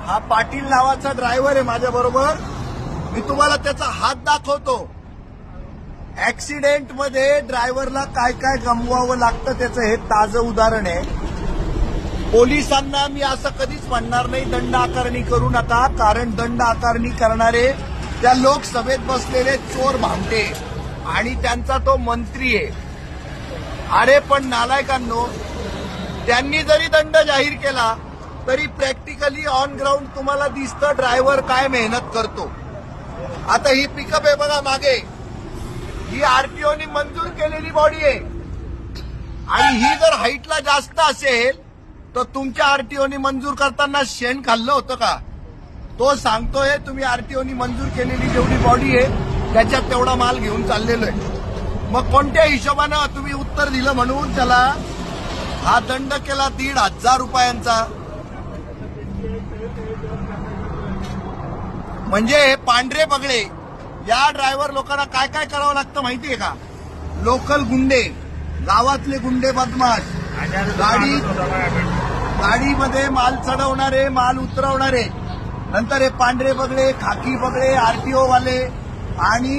हा पाटील नावाचा ड्रायव्हर आहे माझ्या बरोबर. मी तुम्हाला त्याचा हात दाखवतो. ऍक्सिडेंट मध्ये ड्रायव्हरला काय काय गमवावं लागतं त्याचं हे ताजं उदाहरण आहे. पोलिसांना मी असं कधीच म्हणणार नाही दंड आकारणी करू नका, कारण दंड आकारणी करणारे त्या लोकसभेत बसलेले चोर भामटे आणि त्यांचा तो मंत्री आहे. अरे पण नालायकांनो, त्यांनी जरी दंड जाहीर केला तरी प्रॅक्टिकली ऑन ग्राउंड तुम्हाला दिसतं ड्रायव्हर काय मेहनत करतो. आता ही पिकअप आहे बघा मागे, ही आरटीओनी मंजूर केलेली बॉडी आहे आणि ही जर हाईटला जास्त असेल तर तुमच्या आरटीओनी मंजूर करताना शेण खाल्लं होतं का? तो सांगतोय तुम्ही आरटीओनी मंजूर केलेली जेवढी बॉडी आहे त्याच्यात तेवढा माल घेऊन चाललेलो आहे. मग कोणत्या हिशोबानं तुम्ही उत्तर दिलं म्हणून त्याला हा दंड केला 1,500 रुपयांचा? म्हणजे हे पांढरे बगळे या ड्रायव्हर लोकांना काय काय करावं लागतं माहितीये का? लोकल गुंडे, गावातले गुंडे बदमाश, गाडीमध्ये माल चढवणारे, माल उतरवणारे, नंतर हे पांढरे बगळे, खाकी बगळे, आरटीओ वाले आणि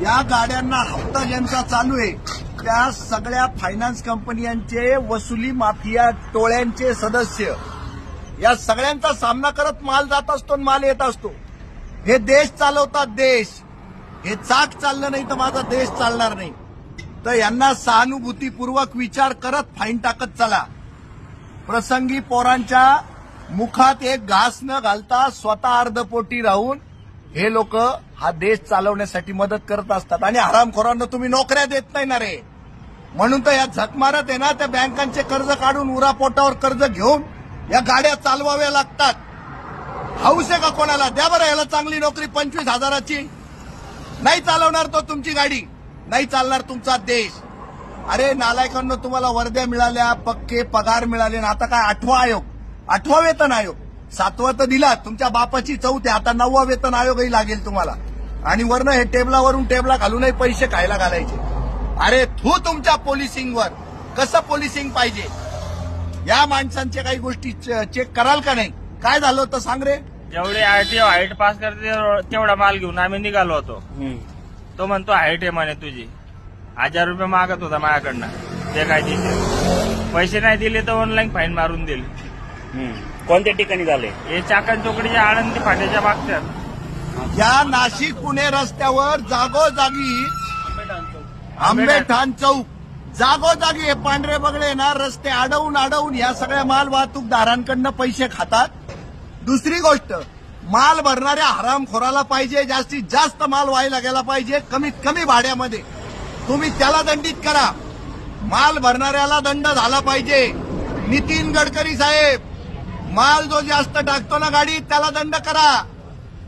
या गाड्यांना हप्ता ज्यांचा चालू आहे त्या सगळ्या फायनान्स कंपन्यांचे, वसुली माफिया टोळ्यांचे सदस्य, या सगळ्यांचा सामना करत माल जात असतो आणि माल येत असतो. हे देश चालवतात देश. हे चाक चाललं नाही तर माझा देश चालणार नाही. तर यांना सहानुभूतीपूर्वक विचार करत फाईन टाकत चला. प्रसंगी पोरांच्या मुखात एक घास न घालता स्वतः अर्धपोटी राहून हे लोक हा देश चालवण्यासाठी मदत करत असतात. आणि हरामखोरांना तुम्ही नोकऱ्या देत नाही ना रे, म्हणून तर या झक मारत आहे ना, त्या बँकांचे कर्ज काढून उरापोटावर कर्ज घेऊन या गाड्या चालवाव्या लागतात. हाऊस आहे का कोणाला? द्या बरं याला चांगली नोकरी 25,000ची. नाही चालवणार तो तुमची गाडी, नाही चालणार तुमचा देश. अरे नालायकांनो, तुम्हाला वर्द्या मिळाल्या, पक्के पगार मिळाले ना, आता काय 8वा आयोग, 8वा वेतन आयोग, 7वा तर दिला, तुमच्या बापाची 4थी, आता 9वा वेतन आयोगही लागेल तुम्हाला. आणि वरनं हे टेबलावरून टेबला घालूनही पैसे खायला घालायचे. अरे थू तुमच्या पोलिसिंगवर. कसं पोलिसिंग पाहिजे? या माणसांच्या काही गोष्टी चेक कराल का नाही? काय झालं होतं सांग रे? जेवढे आरटीओ हाईट पास करते तेवढा माल घेऊन आम्ही निघालो होतो. तो म्हणतो हाईट आहे म्हणे तुझी. 1000 रुपये मागत होता माझ्याकडनं. ते काय दिले पैसे नाही दिले तर ऑनलाईन फाईन मारून दिली. कोणत्या ठिकाणी झाले हे? चाकण चौकडीच्या आळंदी फाट्याच्या मागच्यात. या नाशिक पुणे रस्त्यावर जागोजागी, आंबेठाण चौक, जागोजागी हे पांढरे बगळे ना रस्ते अडवून या सगळ्या माल वाहतूकदारांकडनं पैसे खातात. दुसरी गोष्ट, माल भरणाऱ्या हरामखोराला पाहिजे जास्तीत जास्त माल व्हायला गेला पाहिजे कमीत कमी भाड्यामध्ये. तुम्ही त्याला दंडित करा. माल भरणाऱ्याला दंड झाला पाहिजे. नितीन गडकरी साहेब, माल जो जास्त टाकतो ना गाडीत त्याला दंड करा.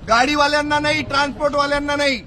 गाडीवाल्यांना नाही, ट्रान्सपोर्टवाल्यांना नाही.